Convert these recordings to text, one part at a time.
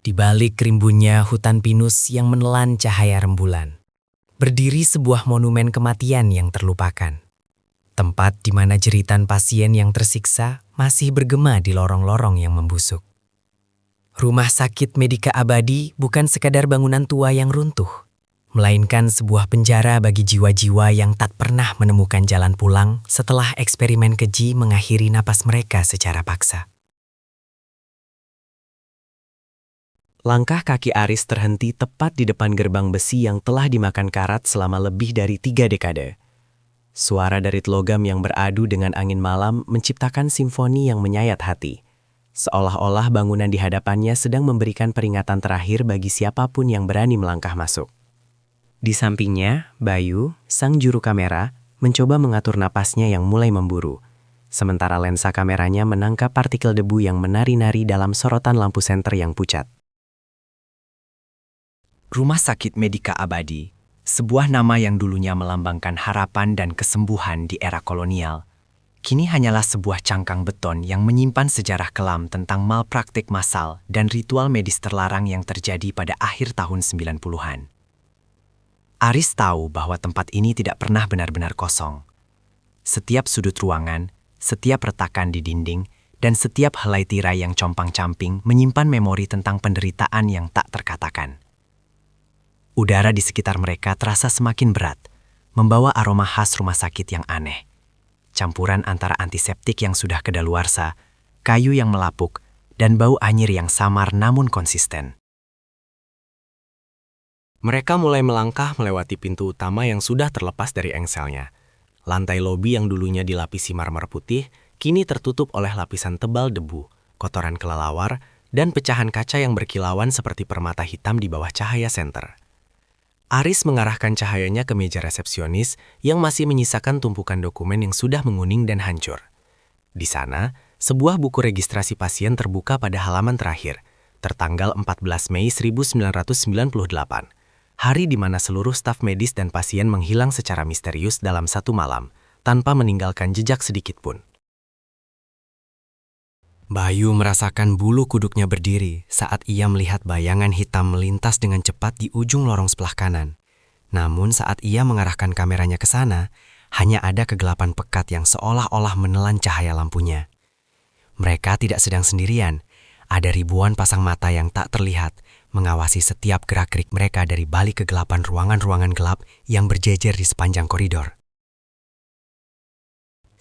Di balik rimbunnya hutan pinus yang menelan cahaya rembulan, berdiri sebuah monumen kematian yang terlupakan. Tempat di mana jeritan pasien yang tersiksa masih bergema di lorong-lorong yang membusuk. Rumah sakit Medika Abadi bukan sekadar bangunan tua yang runtuh, melainkan sebuah penjara bagi jiwa-jiwa yang tak pernah menemukan jalan pulang setelah eksperimen keji mengakhiri napas mereka secara paksa. Langkah kaki Aris terhenti tepat di depan gerbang besi yang telah dimakan karat selama lebih dari 3 dekade. Suara dari logam yang beradu dengan angin malam menciptakan simfoni yang menyayat hati. Seolah-olah bangunan di hadapannya sedang memberikan peringatan terakhir bagi siapapun yang berani melangkah masuk. Di sampingnya, Bayu, sang juru kamera, mencoba mengatur napasnya yang mulai memburu. Sementara lensa kameranya menangkap partikel debu yang menari-nari dalam sorotan lampu senter yang pucat. Rumah Sakit Medika Abadi, sebuah nama yang dulunya melambangkan harapan dan kesembuhan di era kolonial, kini hanyalah sebuah cangkang beton yang menyimpan sejarah kelam tentang malpraktik massal dan ritual medis terlarang yang terjadi pada akhir tahun 90-an. Aris tahu bahwa tempat ini tidak pernah benar-benar kosong. Setiap sudut ruangan, setiap retakan di dinding, dan setiap helai tirai yang compang-camping menyimpan memori tentang penderitaan yang tak terkatakan. Udara di sekitar mereka terasa semakin berat, membawa aroma khas rumah sakit yang aneh. Campuran antara antiseptik yang sudah kedaluarsa, kayu yang melapuk, dan bau anyir yang samar namun konsisten. Mereka mulai melangkah melewati pintu utama yang sudah terlepas dari engselnya. Lantai lobi yang dulunya dilapisi marmer putih, kini tertutup oleh lapisan tebal debu, kotoran kelelawar, dan pecahan kaca yang berkilauan seperti permata hitam di bawah cahaya senter. Aris mengarahkan cahayanya ke meja resepsionis yang masih menyisakan tumpukan dokumen yang sudah menguning dan hancur. Di sana, sebuah buku registrasi pasien terbuka pada halaman terakhir, tertanggal 14 Mei 1998, hari di mana seluruh staf medis dan pasien menghilang secara misterius dalam satu malam, tanpa meninggalkan jejak sedikit pun. Bayu merasakan bulu kuduknya berdiri saat ia melihat bayangan hitam melintas dengan cepat di ujung lorong sebelah kanan. Namun saat ia mengarahkan kameranya ke sana, hanya ada kegelapan pekat yang seolah-olah menelan cahaya lampunya. Mereka tidak sedang sendirian. Ada ribuan pasang mata yang tak terlihat, mengawasi setiap gerak-gerik mereka dari balik kegelapan ruangan-ruangan gelap yang berjejer di sepanjang koridor.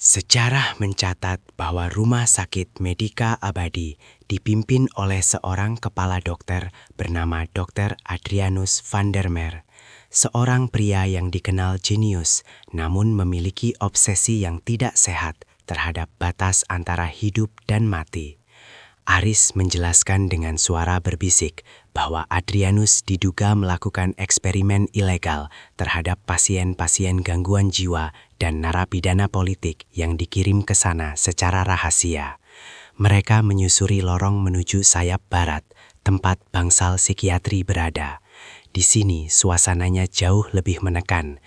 Sejarah mencatat bahwa Rumah Sakit Medika Abadi dipimpin oleh seorang kepala dokter bernama Dr. Adrianus van der Meer, seorang pria yang dikenal jenius namun memiliki obsesi yang tidak sehat terhadap batas antara hidup dan mati. Aris menjelaskan dengan suara berbisik bahwa Adrianus diduga melakukan eksperimen ilegal terhadap pasien-pasien gangguan jiwa dan narapidana politik yang dikirim ke sana secara rahasia. Mereka menyusuri lorong menuju sayap barat, tempat bangsal psikiatri berada. Di sini suasananya jauh lebih menekan.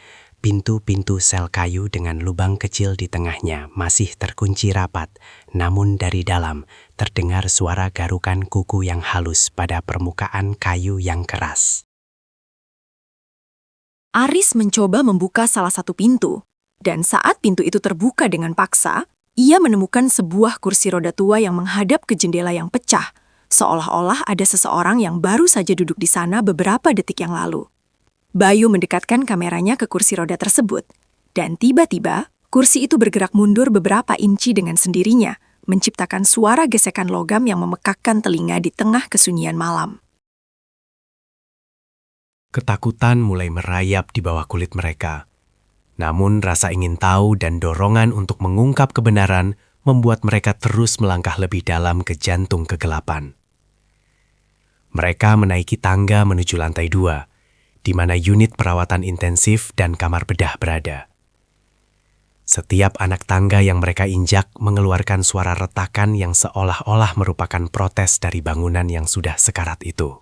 Pintu-pintu sel kayu dengan lubang kecil di tengahnya masih terkunci rapat, namun dari dalam terdengar suara garukan kuku yang halus pada permukaan kayu yang keras. Aris mencoba membuka salah satu pintu, dan saat pintu itu terbuka dengan paksa, ia menemukan sebuah kursi roda tua yang menghadap ke jendela yang pecah, seolah-olah ada seseorang yang baru saja duduk di sana beberapa detik yang lalu. Bayu mendekatkan kameranya ke kursi roda tersebut, dan tiba-tiba kursi itu bergerak mundur beberapa inci dengan sendirinya, menciptakan suara gesekan logam yang memekakkan telinga di tengah kesunyian malam. Ketakutan mulai merayap di bawah kulit mereka. Namun rasa ingin tahu dan dorongan untuk mengungkap kebenaran membuat mereka terus melangkah lebih dalam ke jantung kegelapan. Mereka menaiki tangga menuju lantai 2, di mana unit perawatan intensif dan kamar bedah berada. Setiap anak tangga yang mereka injak mengeluarkan suara retakan yang seolah-olah merupakan protes dari bangunan yang sudah sekarat itu.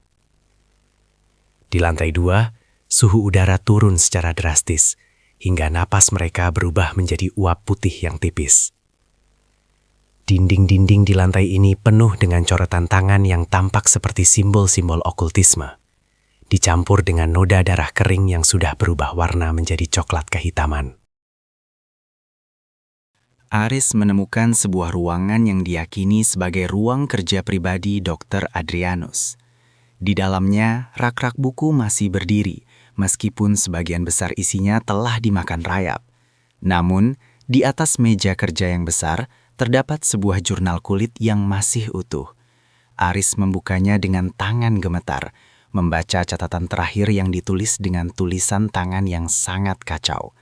Di lantai 2, suhu udara turun secara drastis, hingga napas mereka berubah menjadi uap putih yang tipis. Dinding-dinding di lantai ini penuh dengan coretan tangan yang tampak seperti simbol-simbol okultisme, dicampur dengan noda darah kering yang sudah berubah warna menjadi coklat kehitaman. Aris menemukan sebuah ruangan yang diyakini sebagai ruang kerja pribadi Dr. Adrianus. Di dalamnya, rak-rak buku masih berdiri, meskipun sebagian besar isinya telah dimakan rayap. Namun, di atas meja kerja yang besar, terdapat sebuah jurnal kulit yang masih utuh. Aris membukanya dengan tangan gemetar, membaca catatan terakhir yang ditulis dengan tulisan tangan yang sangat kacau.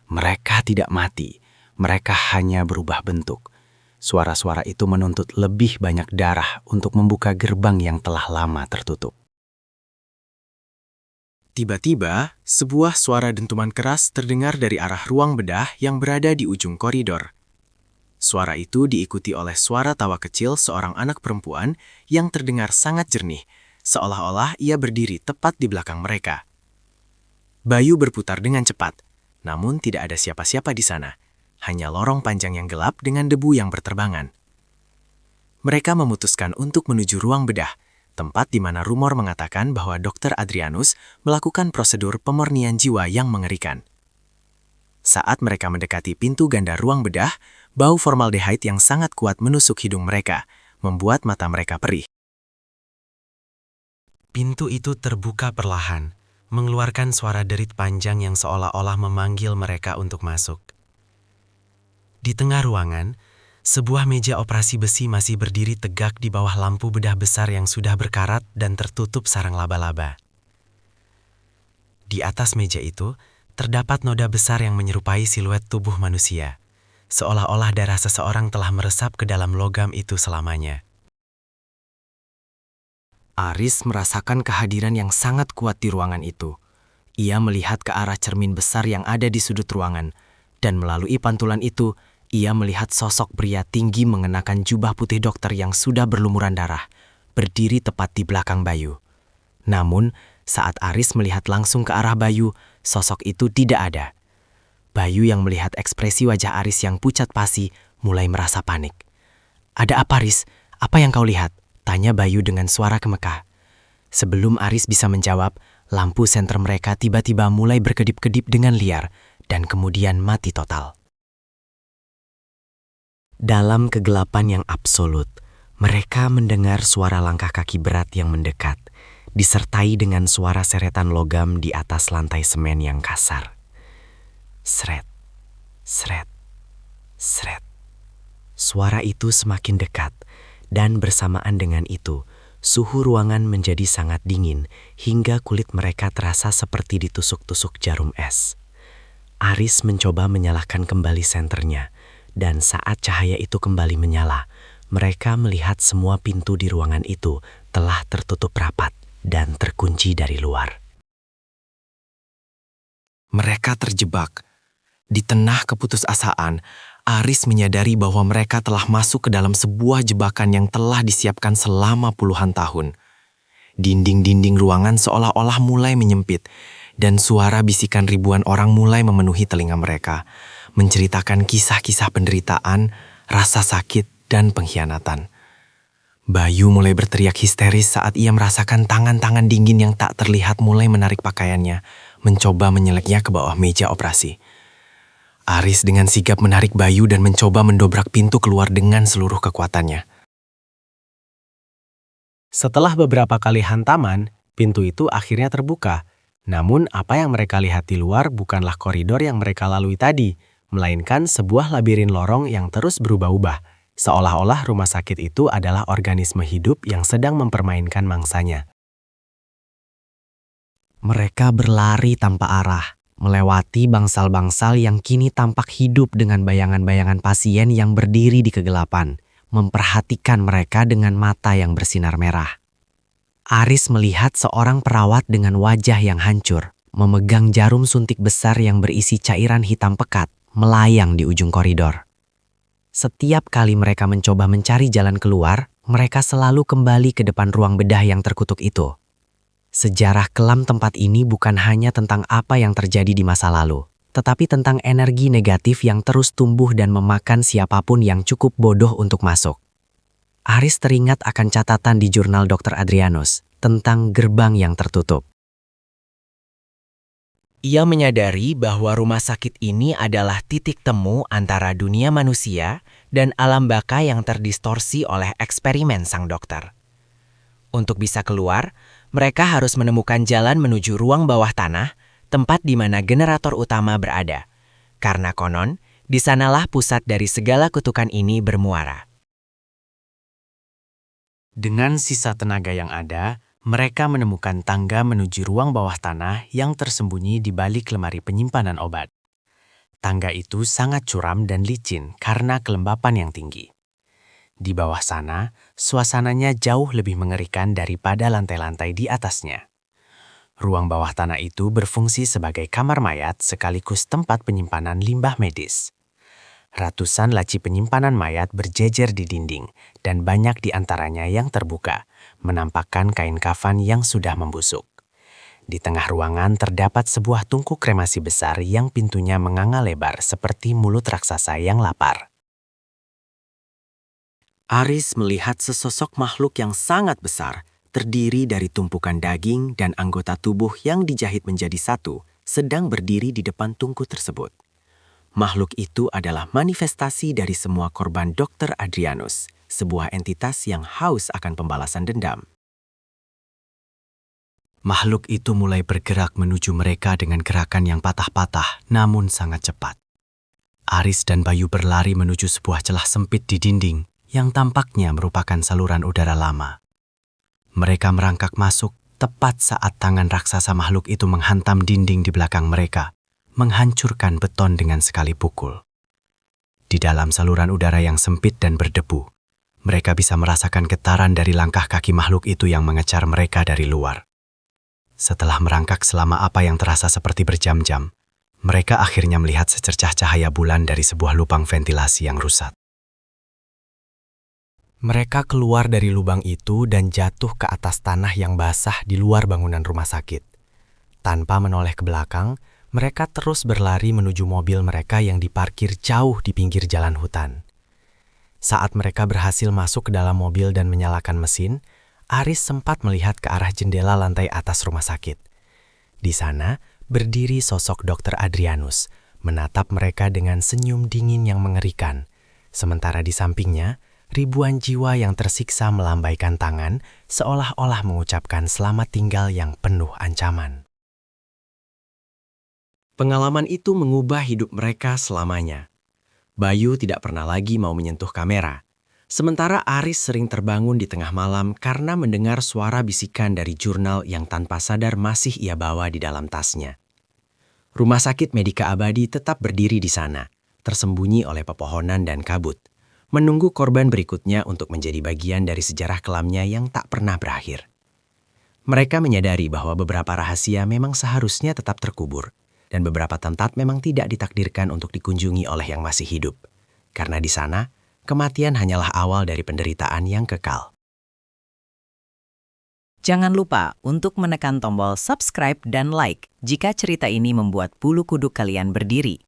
Mereka tidak mati, mereka hanya berubah bentuk. Suara-suara itu menuntut lebih banyak darah untuk membuka gerbang yang telah lama tertutup. Tiba-tiba, sebuah suara dentuman keras terdengar dari arah ruang bedah yang berada di ujung koridor. Suara itu diikuti oleh suara tawa kecil seorang anak perempuan yang terdengar sangat jernih, seolah-olah ia berdiri tepat di belakang mereka. Bayu berputar dengan cepat, namun tidak ada siapa-siapa di sana. Hanya lorong panjang yang gelap dengan debu yang berterbangan. Mereka memutuskan untuk menuju ruang bedah, tempat di mana rumor mengatakan bahwa Dr. Adrianus melakukan prosedur pemurnian jiwa yang mengerikan. Saat mereka mendekati pintu ganda ruang bedah, bau formaldehyde yang sangat kuat menusuk hidung mereka, membuat mata mereka perih. Pintu itu terbuka perlahan, mengeluarkan suara derit panjang yang seolah-olah memanggil mereka untuk masuk. Di tengah ruangan, sebuah meja operasi besi masih berdiri tegak di bawah lampu bedah besar yang sudah berkarat dan tertutup sarang laba-laba. Di atas meja itu, terdapat noda besar yang menyerupai siluet tubuh manusia, seolah-olah darah seseorang telah meresap ke dalam logam itu selamanya. Aris merasakan kehadiran yang sangat kuat di ruangan itu. Ia melihat ke arah cermin besar yang ada di sudut ruangan, dan melalui pantulan itu, ia melihat sosok pria tinggi mengenakan jubah putih dokter yang sudah berlumuran darah, berdiri tepat di belakang Bayu. Namun, saat Aris melihat langsung ke arah Bayu, sosok itu tidak ada. Bayu yang melihat ekspresi wajah Aris yang pucat pasi, mulai merasa panik. "Ada apa, Aris? Apa yang kau lihat?" tanya Bayu dengan suara gemekah. Sebelum Aris bisa menjawab, lampu senter mereka tiba-tiba mulai berkedip-kedip dengan liar, dan kemudian mati total. Dalam kegelapan yang absolut, mereka mendengar suara langkah kaki berat yang mendekat, disertai dengan suara seretan logam di atas lantai semen yang kasar. Sret, sret, sret. Suara itu semakin dekat, dan bersamaan dengan itu, suhu ruangan menjadi sangat dingin hingga kulit mereka terasa seperti ditusuk-tusuk jarum es. Aris mencoba menyalakan kembali senternya, dan saat cahaya itu kembali menyala, mereka melihat semua pintu di ruangan itu telah tertutup rapat dan terkunci dari luar. Mereka terjebak. Di tengah keputusasaan, Aris menyadari bahwa mereka telah masuk ke dalam sebuah jebakan yang telah disiapkan selama puluhan tahun. Dinding-dinding ruangan seolah-olah mulai menyempit, dan suara bisikan ribuan orang mulai memenuhi telinga mereka, menceritakan kisah-kisah penderitaan, rasa sakit, dan pengkhianatan. Bayu mulai berteriak histeris saat ia merasakan tangan-tangan dingin yang tak terlihat mulai menarik pakaiannya, mencoba menyeleknya ke bawah meja operasi. Aris dengan sigap menarik Bayu dan mencoba mendobrak pintu keluar dengan seluruh kekuatannya. Setelah beberapa kali hantaman, pintu itu akhirnya terbuka. Namun apa yang mereka lihat di luar bukanlah koridor yang mereka lalui tadi, melainkan sebuah labirin lorong yang terus berubah-ubah, seolah-olah rumah sakit itu adalah organisme hidup yang sedang mempermainkan mangsanya. Mereka berlari tanpa arah, melewati bangsal-bangsal yang kini tampak hidup dengan bayangan-bayangan pasien yang berdiri di kegelapan, memperhatikan mereka dengan mata yang bersinar merah. Aris melihat seorang perawat dengan wajah yang hancur, memegang jarum suntik besar yang berisi cairan hitam pekat, melayang di ujung koridor. Setiap kali mereka mencoba mencari jalan keluar, mereka selalu kembali ke depan ruang bedah yang terkutuk itu. Sejarah kelam tempat ini bukan hanya tentang apa yang terjadi di masa lalu, tetapi tentang energi negatif yang terus tumbuh dan memakan siapapun yang cukup bodoh untuk masuk. Aris teringat akan catatan di jurnal Dr. Adrianus tentang gerbang yang tertutup. Ia menyadari bahwa rumah sakit ini adalah titik temu antara dunia manusia dan alam baka yang terdistorsi oleh eksperimen sang dokter. Untuk bisa keluar, mereka harus menemukan jalan menuju ruang bawah tanah, tempat di mana generator utama berada. Karena konon, di sanalah pusat dari segala kutukan ini bermuara. Dengan sisa tenaga yang ada, mereka menemukan tangga menuju ruang bawah tanah yang tersembunyi di balik lemari penyimpanan obat. Tangga itu sangat curam dan licin karena kelembapan yang tinggi. Di bawah sana, suasananya jauh lebih mengerikan daripada lantai-lantai di atasnya. Ruang bawah tanah itu berfungsi sebagai kamar mayat sekaligus tempat penyimpanan limbah medis. Ratusan laci penyimpanan mayat berjejer di dinding, dan banyak di antaranya yang terbuka, menampakkan kain kafan yang sudah membusuk. Di tengah ruangan terdapat sebuah tungku kremasi besar yang pintunya menganga lebar seperti mulut raksasa yang lapar. Aris melihat sesosok makhluk yang sangat besar, terdiri dari tumpukan daging dan anggota tubuh yang dijahit menjadi satu, sedang berdiri di depan tungku tersebut. Makhluk itu adalah manifestasi dari semua korban Dr. Adrianus, sebuah entitas yang haus akan pembalasan dendam. Makhluk itu mulai bergerak menuju mereka dengan gerakan yang patah-patah, namun sangat cepat. Aris dan Bayu berlari menuju sebuah celah sempit di dinding, yang tampaknya merupakan saluran udara lama. Mereka merangkak masuk tepat saat tangan raksasa makhluk itu menghantam dinding di belakang mereka, menghancurkan beton dengan sekali pukul. Di dalam saluran udara yang sempit dan berdebu, mereka bisa merasakan getaran dari langkah kaki makhluk itu yang mengejar mereka dari luar. Setelah merangkak selama apa yang terasa seperti berjam-jam, mereka akhirnya melihat secercah cahaya bulan dari sebuah lubang ventilasi yang rusak. Mereka keluar dari lubang itu dan jatuh ke atas tanah yang basah di luar bangunan rumah sakit. Tanpa menoleh ke belakang, mereka terus berlari menuju mobil mereka yang diparkir jauh di pinggir jalan hutan. Saat mereka berhasil masuk ke dalam mobil dan menyalakan mesin, Aris sempat melihat ke arah jendela lantai atas rumah sakit. Di sana, berdiri sosok Dr. Adrianus, menatap mereka dengan senyum dingin yang mengerikan. Sementara di sampingnya, ribuan jiwa yang tersiksa melambaikan tangan, seolah-olah mengucapkan selamat tinggal yang penuh ancaman. Pengalaman itu mengubah hidup mereka selamanya. Bayu tidak pernah lagi mau menyentuh kamera. Sementara Aris sering terbangun di tengah malam karena mendengar suara bisikan dari jurnal yang tanpa sadar masih ia bawa di dalam tasnya. Rumah sakit Medika Abadi tetap berdiri di sana, tersembunyi oleh pepohonan dan kabut, menunggu korban berikutnya untuk menjadi bagian dari sejarah kelamnya yang tak pernah berakhir. Mereka menyadari bahwa beberapa rahasia memang seharusnya tetap terkubur, dan beberapa tempat memang tidak ditakdirkan untuk dikunjungi oleh yang masih hidup. Karena di sana, kematian hanyalah awal dari penderitaan yang kekal. Jangan lupa untuk menekan tombol subscribe dan like jika cerita ini membuat bulu kuduk kalian berdiri.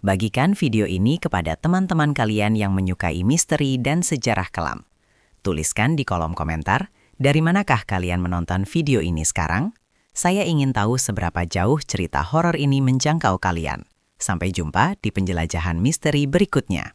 Bagikan video ini kepada teman-teman kalian yang menyukai misteri dan sejarah kelam. Tuliskan di kolom komentar, dari manakah kalian menonton video ini sekarang? Saya ingin tahu seberapa jauh cerita horor ini menjangkau kalian. Sampai jumpa di penjelajahan misteri berikutnya.